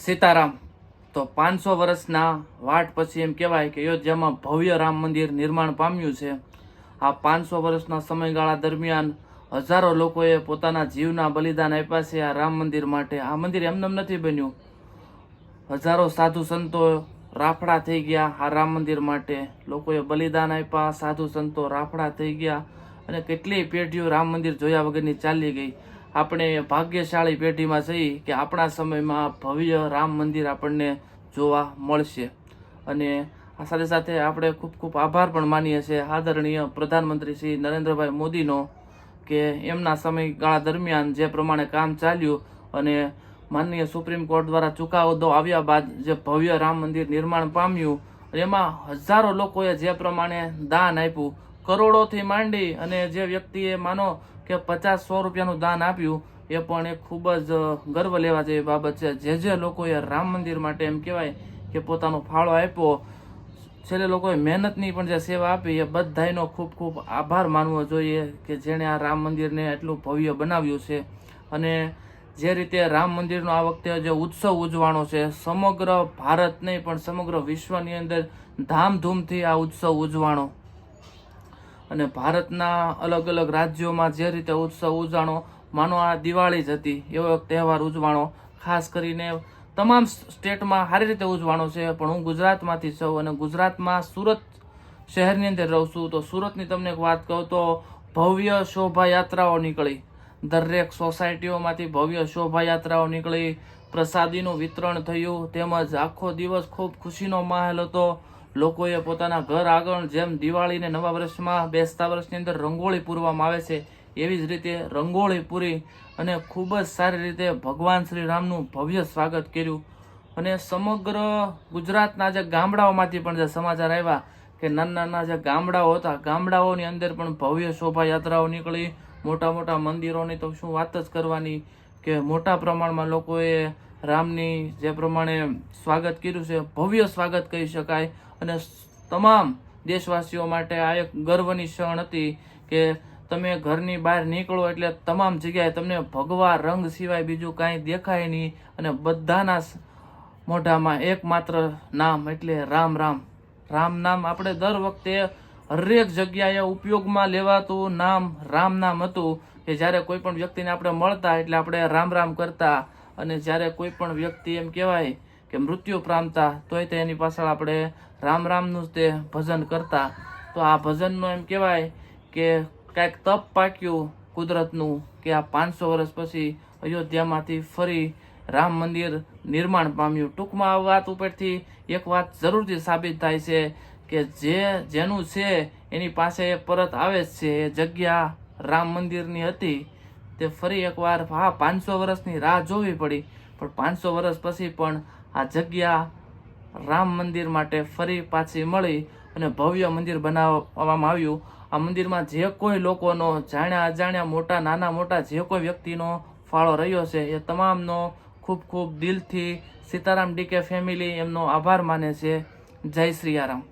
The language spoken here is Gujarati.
સીતારામ. તો 500 વર્ષના વાટ પછી એમ કહેવાય કે અયોધ્યામાં ભવ્ય રામ મંદિર નિર્માણ પામ્યું છે. આ 500 વર્ષના સમયગાળા દરમિયાન હજારો લોકોએ પોતાના જીવના બલિદાન આપ્યા છે આ રામ મંદિર માટે. આ મંદિર એમનેમ નથી બન્યું. હજારો સાધુ સંતો રાફડા થઈ ગયા આ રામ મંદિર માટે. લોકોએ બલિદાન આપ્યા, સાધુ સંતો રાફડા થઈ ગયા અને કેટલીય પેઢીઓ રામ મંદિર જોયા વગરની ચાલી ગઈ. આપણે ભાગ્યશાળી પેઢીમાં છીએ કે આપણા સમયમાં ભવ્ય રામ મંદિર આપણને જોવા મળશે. અને આ સાથે સાથે આપણે ખૂબ ખૂબ આભાર પણ માનીએ છીએ આદરણીય પ્રધાનમંત્રી શ્રી નરેન્દ્રભાઈ મોદીનો કે એમના સમયગાળા દરમિયાન જે પ્રમાણે કામ ચાલ્યું અને માનનીય સુપ્રીમ કોર્ટ દ્વારા ચુકાદો આવ્યા બાદ જે ભવ્ય રામ મંદિર નિર્માણ પામ્યું, એમાં હજારો લોકોએ જે પ્રમાણે દાન આપ્યું, કરોડોથી માંડી અને જે વ્યક્તિએ માનો કે 50-100 રૂપિયાનું દાન આપ્યું, એ પણ એક ખૂબ જ ગર્વ લેવા જેવી બાબત છે. જે લોકોએ રામ મંદિર માટે એમ કહેવાય કે પોતાનો ફાળો આપ્યો, છેલ્લે લોકોએ મહેનતની પણ જે સેવા આપી, એ બધાયનો ખૂબ ખૂબ આભાર માનવો જોઈએ કે જેણે આ રામ મંદિરને એટલું ભવ્ય બનાવ્યું છે. અને જે રીતે રામ મંદિરનો આ વખતે જે ઉત્સવ ઉજવાણો છે, સમગ્ર ભારત નહીં પણ સમગ્ર વિશ્વની અંદર ધામધૂમથી આ ઉત્સવ ઉજવાણો અને ભારતના અલગ અલગ રાજ્યોમાં જે રીતે ઉત્સવ ઉજવાણો, માનો આ દિવાળી જ હતી એવો એક તહેવાર ઉજવાણો. ખાસ કરીને તમામ સ્ટેટમાં સારી રીતે ઉજવાણો છે, પણ હું ગુજરાતમાંથી છું અને ગુજરાતમાં સુરત શહેરની અંદર રહું છું. તો સુરતની તમને એક વાત કહું તો ભવ્ય શોભાયાત્રાઓ નીકળી, દરેક સોસાયટીઓમાંથી ભવ્ય શોભાયાત્રાઓ નીકળી, પ્રસાદીનું વિતરણ થયું, તેમજ આખો દિવસ ખૂબ ખુશીનો માહોલ હતો. લોકોએ પોતાના ઘર આગળ જેમ દિવાળીને નવા વર્ષમાં બેસતા વર્ષની અંદર રંગોળી પૂરવામાં આવે છે, એવી જ રીતે રંગોળી પૂરી અને ખૂબ જ સારી રીતે ભગવાન શ્રી રામનું ભવ્ય સ્વાગત કર્યું. અને સમગ્ર ગુજરાતના જે ગામડાઓમાંથી પણ જે સમાચાર આવ્યા કે નાના નાના જે ગામડાઓ હતા, ગામડાઓની અંદર પણ ભવ્ય શોભાયાત્રાઓ નીકળી. મોટા મોટા મંદિરોની તો શું વાત જ કરવાની, કે મોટા પ્રમાણમાં લોકોએ રામની જે પ્રમાણે સ્વાગત કર્યું છે, ભવ્ય સ્વાગત કહી શકાય. અને તમામ દેશવાસીઓ માટે આ એક ગર્વની ક્ષણ હતી કે તમે ઘરની બહાર નીકળો એટલે તમામ જગ્યાએ તમને ભગવા રંગ સિવાય બીજું કાંઈ દેખાય નહીં અને બધાના મોઢામાં એકમાત્ર નામ એટલે રામ રામ. રામ નામ આપણે દર વખતે હરેક જગ્યાએ ઉપયોગમાં લેવાતું નામ રામ નામ હતું કે જ્યારે કોઈ પણ વ્યક્તિને આપણે મળતા એટલે આપણે રામ રામ કરતા, અને જ્યારે કોઈ પણ વ્યક્તિ એમ કહેવાય કે મૃત્યુ પામતા તોય તે એની પાછળ આપણે રામ રામનું જ તે ભજન કરતા. તો આ ભજનનું એમ કહેવાય કે કાંઈક તપ પાક્યું કુદરતનું કે આ 500 વર્ષ પછી અયોધ્યામાંથી ફરી રામ મંદિર નિર્માણ પામ્યું. ટૂંકમાં આ વાત ઉપરથી એક વાત જરૂરથી સાબિત થાય છે કે જેનું છે એની પાસે એ પરત આવે જ છે. એ જગ્યા રામ મંદિરની હતી તે ફરી એકવાર 500 વર્ષની રાહ જોવી પડી, પણ 500 વર્ષ પછી પણ આ જગ્યા રામ મંદિર માટે ફરી પાછી મળી અને ભવ્ય મંદિર બનાવવામાં આવ્યું. આ મંદિરમાં જે કોઈ લોકોનો જાણ્યા અજાણ્યા મોટા નાના મોટા જે કોઈ વ્યક્તિનો ફાળો રહ્યો છે, એ તમામનો ખૂબ ખૂબ દિલથી સીતારામ ડીકે ફેમિલી એમનો આભાર માને છે. જય શ્રી રામ.